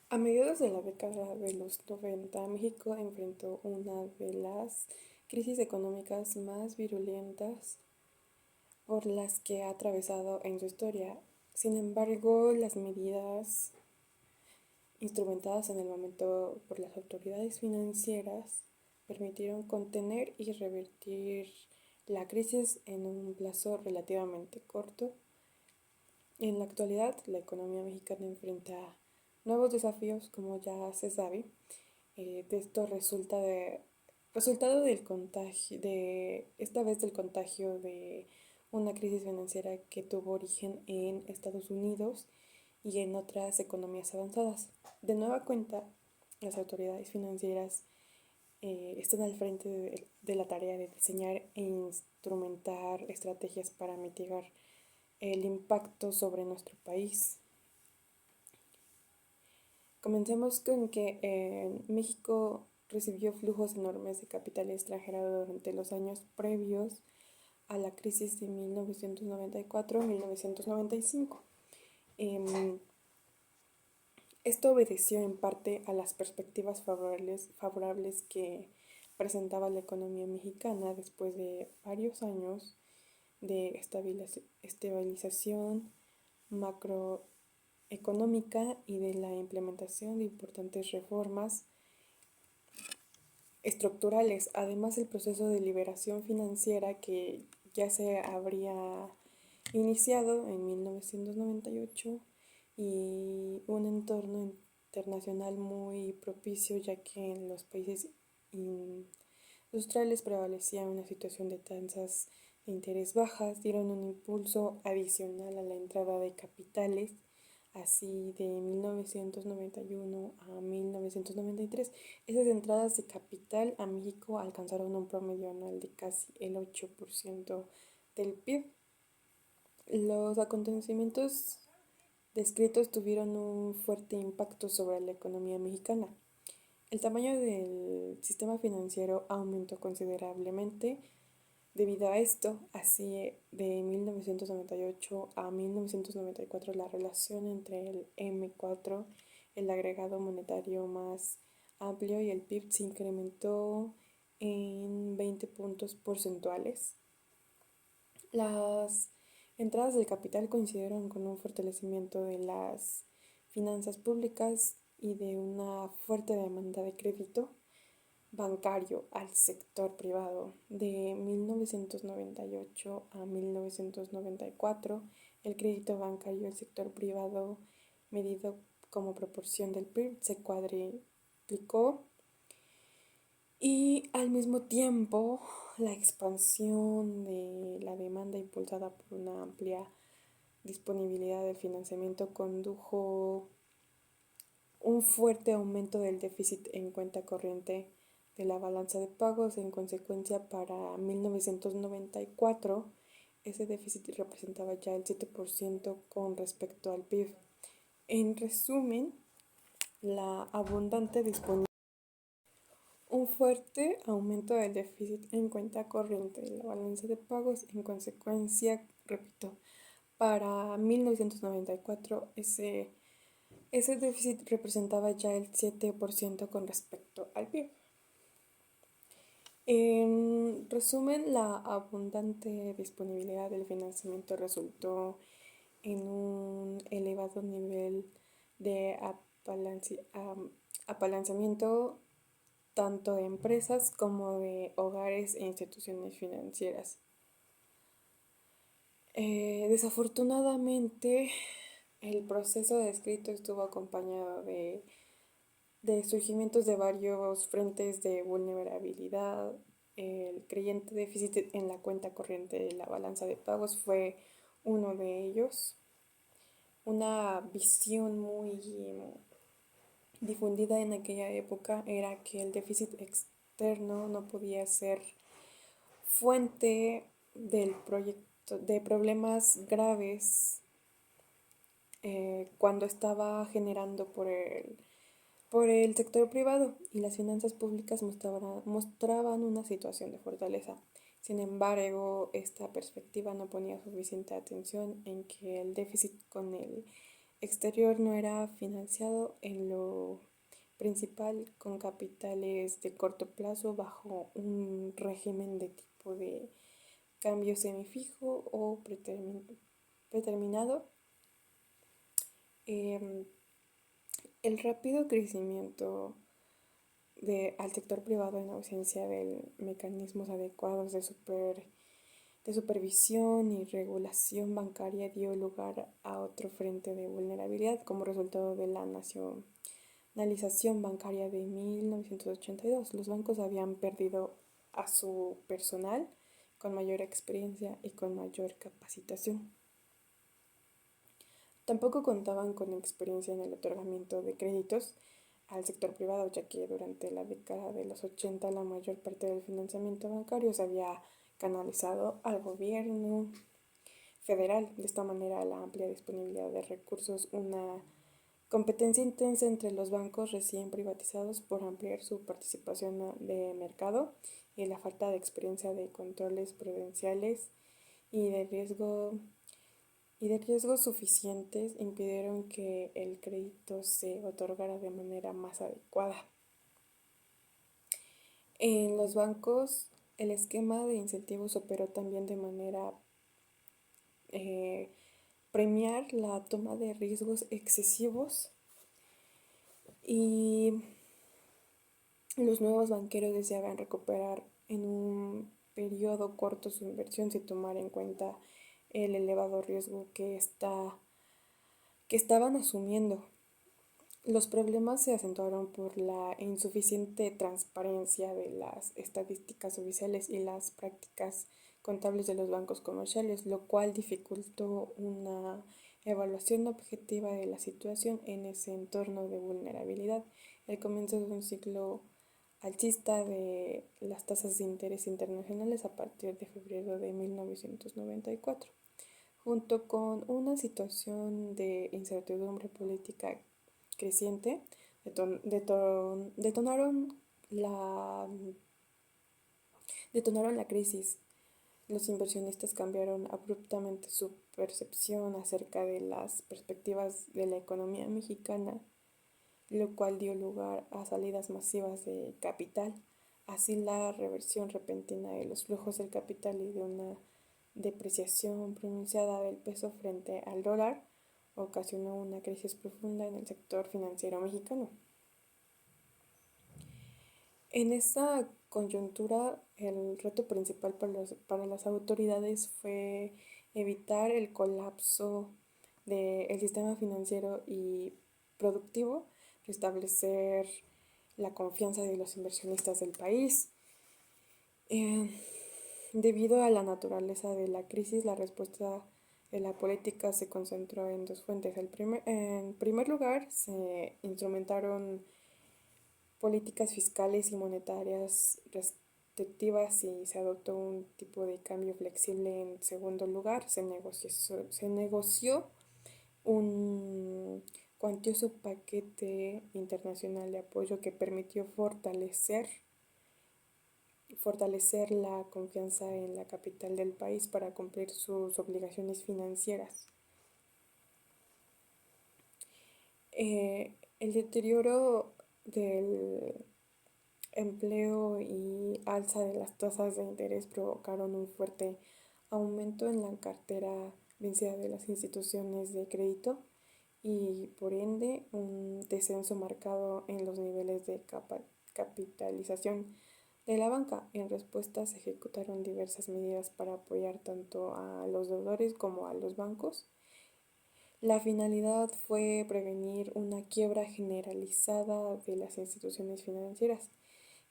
A mediados de la década de los 90, México enfrentó una de las crisis económicas más virulentas por las que ha atravesado en su historia. Sin embargo, las medidas instrumentadas en el momento por las autoridades financieras permitieron contener y revertir la crisis en un plazo relativamente corto. En la actualidad, la economía mexicana enfrenta nuevos desafíos, como ya se sabe. De esto resultado del contagio, de esta vez del contagio de una crisis financiera que tuvo origen en Estados Unidos y en otras economías avanzadas. De nueva cuenta, las autoridades financieras están al frente de la tarea de diseñar e instrumentar estrategias para mitigar el impacto sobre nuestro país. Comencemos con que México recibió flujos enormes de capital extranjero durante los años previos a la crisis de 1994-1995. Esto obedeció en parte a las perspectivas favorables que presentaba la economía mexicana después de varios años de estabilización macroeconómica y de la implementación de importantes reformas estructurales. Además, el proceso de liberación financiera que ya se habría iniciado en 1998 y un entorno internacional muy propicio, ya que en los países industriales prevalecía una situación de tasas de interés bajas, dieron un impulso adicional a la entrada de capitales, así de 1991 a 1993. Esas entradas de capital a México alcanzaron un promedio anual de casi el 8% del PIB. Los acontecimientos descritos tuvieron un fuerte impacto sobre la economía mexicana. El tamaño del sistema financiero aumentó considerablemente debido a esto. Así, de 1998 a 1994, la relación entre el M4, el agregado monetario más amplio, y el PIB se incrementó en 20 puntos porcentuales. Las entradas del capital coincidieron con un fortalecimiento de las finanzas públicas y de una fuerte demanda de crédito bancario al sector privado. De 1998 a 1994, el crédito bancario al sector privado, medido como proporción del PIB, se cuadriplicó, y al mismo tiempo la expansión de la demanda impulsada por una amplia disponibilidad de financiamiento condujo un fuerte aumento del déficit en cuenta corriente de la balanza de pagos. En consecuencia, para 1994, ese déficit representaba ya el 7% con respecto al PIB. En resumen, la abundante disponibilidad, un fuerte aumento del déficit en cuenta corriente de la balanza de pagos. En consecuencia, repito, para 1994 ese déficit representaba ya el 7% con respecto al PIB. En resumen, la abundante disponibilidad del financiamiento resultó en un elevado nivel de apalancamiento tanto de empresas como de hogares e instituciones financieras. Desafortunadamente, el proceso descrito estuvo acompañado de surgimientos de varios frentes de vulnerabilidad. El creyente déficit en la cuenta corriente de la balanza de pagos fue uno de ellos. Una visión muy difundida en aquella época era que el déficit externo no podía ser fuente de problemas graves cuando estaba generando por el sector privado, y las finanzas públicas mostraban una situación de fortaleza. Sin embargo, esta perspectiva no ponía suficiente atención en que el déficit con el exterior no era financiado en lo principal con capitales de corto plazo bajo un régimen de tipo de cambio semifijo o predeterminado. Em, el rápido crecimiento al sector privado en ausencia de mecanismos adecuados de supervisión y regulación bancaria dio lugar a otro frente de vulnerabilidad como resultado de la nacionalización bancaria de 1982. Los bancos habían perdido a su personal con mayor experiencia y con mayor capacitación. Tampoco contaban con experiencia en el otorgamiento de créditos al sector privado, ya que durante la década de los 80 la mayor parte del financiamiento bancario se había canalizado al gobierno federal. De esta manera, la amplia disponibilidad de recursos, una competencia intensa entre los bancos recién privatizados por ampliar su participación de mercado y la falta de experiencia de controles prudenciales y de riesgos suficientes impidieron que el crédito se otorgara de manera más adecuada. En los bancos, el esquema de incentivos operó también de manera premiar la toma de riesgos excesivos y los nuevos banqueros deseaban recuperar en un periodo corto su inversión sin tomar en cuenta el elevado riesgo que estaban asumiendo. Los problemas se acentuaron por la insuficiente transparencia de las estadísticas oficiales y las prácticas contables de los bancos comerciales, lo cual dificultó una evaluación objetiva de la situación en ese entorno de vulnerabilidad. El comienzo de un ciclo alcista de las tasas de interés internacionales a partir de febrero de 1994, junto con una situación de incertidumbre política creciente, la, detonaron la crisis. Los inversionistas cambiaron abruptamente su percepción acerca de las perspectivas de la economía mexicana, lo cual dio lugar a salidas masivas de capital. Así, la reversión repentina de los flujos del capital y de una depreciación pronunciada del peso frente al dólar ocasionó una crisis profunda en el sector financiero mexicano. En esa coyuntura, el reto principal para las autoridades fue evitar el colapso del sistema financiero y productivo, restablecer la confianza de los inversionistas del país. Debido a la naturaleza de la crisis, la respuesta de la política se concentró en dos fuentes. En primer lugar, se instrumentaron políticas fiscales y monetarias restrictivas y se adoptó un tipo de cambio flexible. En segundo lugar, se negoció un cuantioso paquete internacional de apoyo que permitió fortalecer la confianza en la capital del país para cumplir sus obligaciones financieras. El deterioro del empleo y alza de las tasas de interés provocaron un fuerte aumento en la cartera vencida de las instituciones de crédito y por ende un descenso marcado en los niveles de capitalización de la banca. En respuesta se ejecutaron diversas medidas para apoyar tanto a los deudores como a los bancos. La finalidad fue prevenir una quiebra generalizada de las instituciones financieras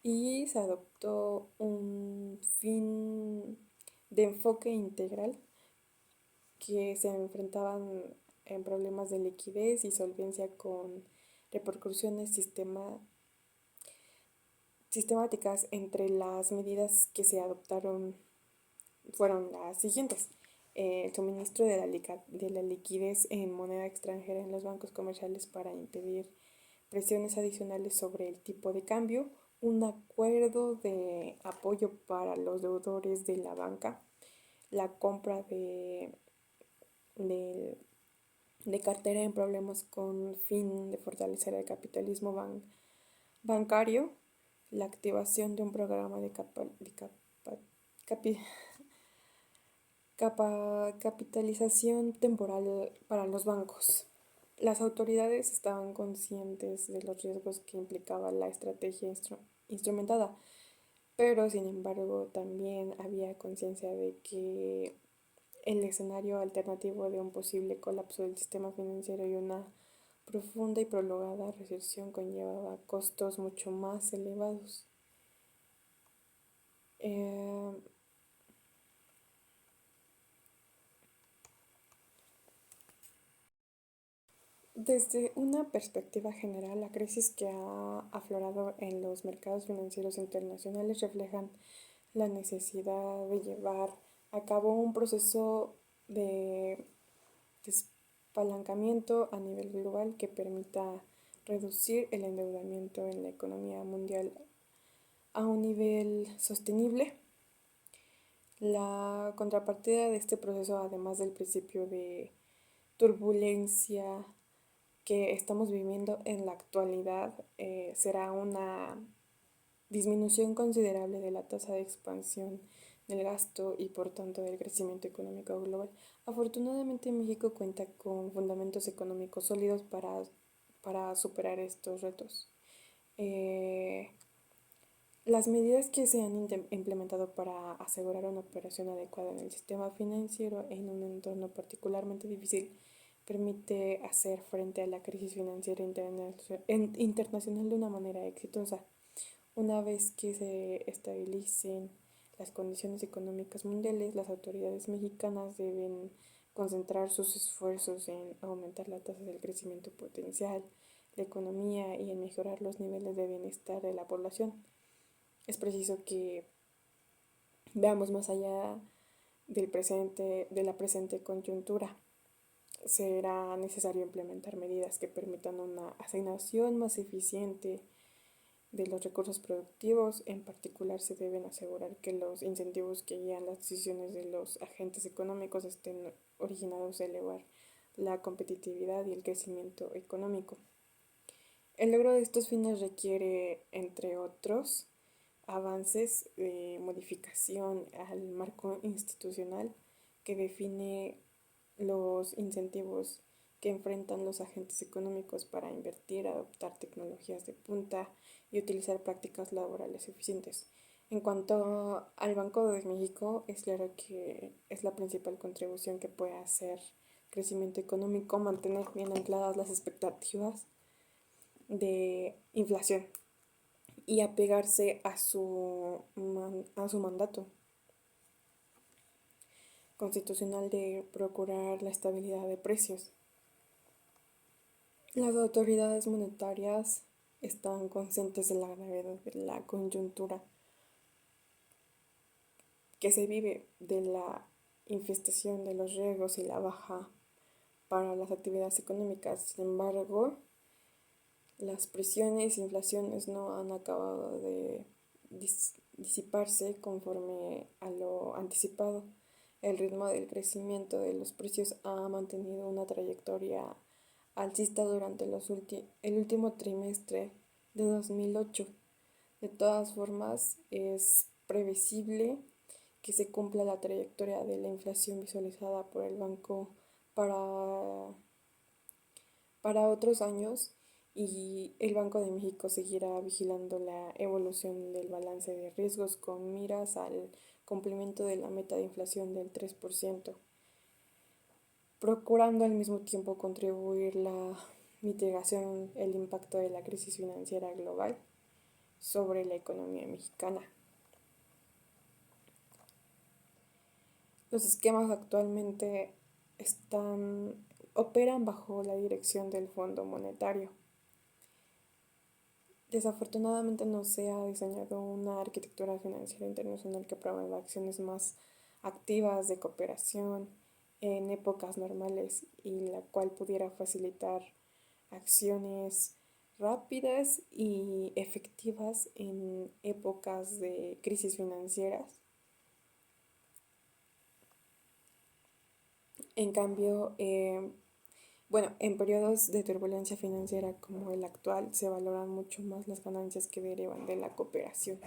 y se adoptó un fin de enfoque integral que se enfrentaban en problemas de liquidez y solvencia con repercusiones sistemáticas. Entre las medidas que se adoptaron fueron las siguientes. El suministro de la liquidez en moneda extranjera en los bancos comerciales para impedir presiones adicionales sobre el tipo de cambio, un acuerdo de apoyo para los deudores de la banca, la compra de de cartera en problemas con fin de fortalecer el capitalismo bancario, la activación de un programa capi- capitalización temporal para los bancos. Las autoridades estaban conscientes de los riesgos que implicaba la estrategia instrumentada, pero sin embargo también había conciencia de que el escenario alternativo de un posible colapso del sistema financiero y una profunda y prolongada recesión conllevaba costos mucho más elevados. Eh, Desde una perspectiva general, la crisis que ha aflorado en los mercados financieros internacionales reflejan la necesidad de llevar a cabo un proceso de despalancamiento a nivel global que permita reducir el endeudamiento en la economía mundial a un nivel sostenible. La contrapartida de este proceso, además del principio de turbulencia que estamos viviendo en la actualidad, será una disminución considerable de la tasa de expansión del gasto y por tanto del crecimiento económico global. Afortunadamente México cuenta con fundamentos económicos sólidos para superar estos retos. Eh, las medidas que se han implementado para asegurar una operación adecuada en el sistema financiero en un entorno particularmente difícil permite hacer frente a la crisis financiera internacional de una manera exitosa. Una vez que se estabilicen las condiciones económicas mundiales, las autoridades mexicanas deben concentrar sus esfuerzos en aumentar la tasa del crecimiento potencial, la economía y en mejorar los niveles de bienestar de la población. Es preciso que veamos más allá de la presente coyuntura. Será necesario implementar medidas que permitan una asignación más eficiente de los recursos productivos. En particular, se deben asegurar que los incentivos que guían las decisiones de los agentes económicos estén originados a elevar la competitividad y el crecimiento económico. El logro de estos fines requiere, entre otros, avances de modificación al marco institucional que define los incentivos que enfrentan los agentes económicos para invertir, adoptar tecnologías de punta y utilizar prácticas laborales eficientes. En cuanto al Banco de México, es claro que es la principal contribución que puede hacer crecimiento económico, mantener bien ancladas las expectativas de inflación y apegarse a su mandato constitucional de procurar la estabilidad de precios. Las autoridades monetarias están conscientes de la gravedad de la coyuntura que se vive, de la infestación de los riesgos y la baja para las actividades económicas. Sin embargo, las presiones e inflaciones no han acabado de disiparse conforme a lo anticipado. El ritmo del crecimiento de los precios ha mantenido una trayectoria alcista durante el último trimestre de 2008. De todas formas, es previsible que se cumpla la trayectoria de la inflación visualizada por el banco para, para otros años, y el Banco de México seguirá vigilando la evolución del balance de riesgos con miras al cumplimiento de la meta de inflación del 3%, procurando al mismo tiempo contribuir la mitigación, el impacto de la crisis financiera global sobre la economía mexicana. Los esquemas actualmente operan bajo la dirección del Fondo Monetario. Desafortunadamente no se ha diseñado una arquitectura financiera internacional que promueva acciones más activas de cooperación en épocas normales y la cual pudiera facilitar acciones rápidas y efectivas en épocas de crisis financieras. En cambio, Bueno, en periodos de turbulencia financiera como el actual se valoran mucho más las ganancias que derivan de la cooperación.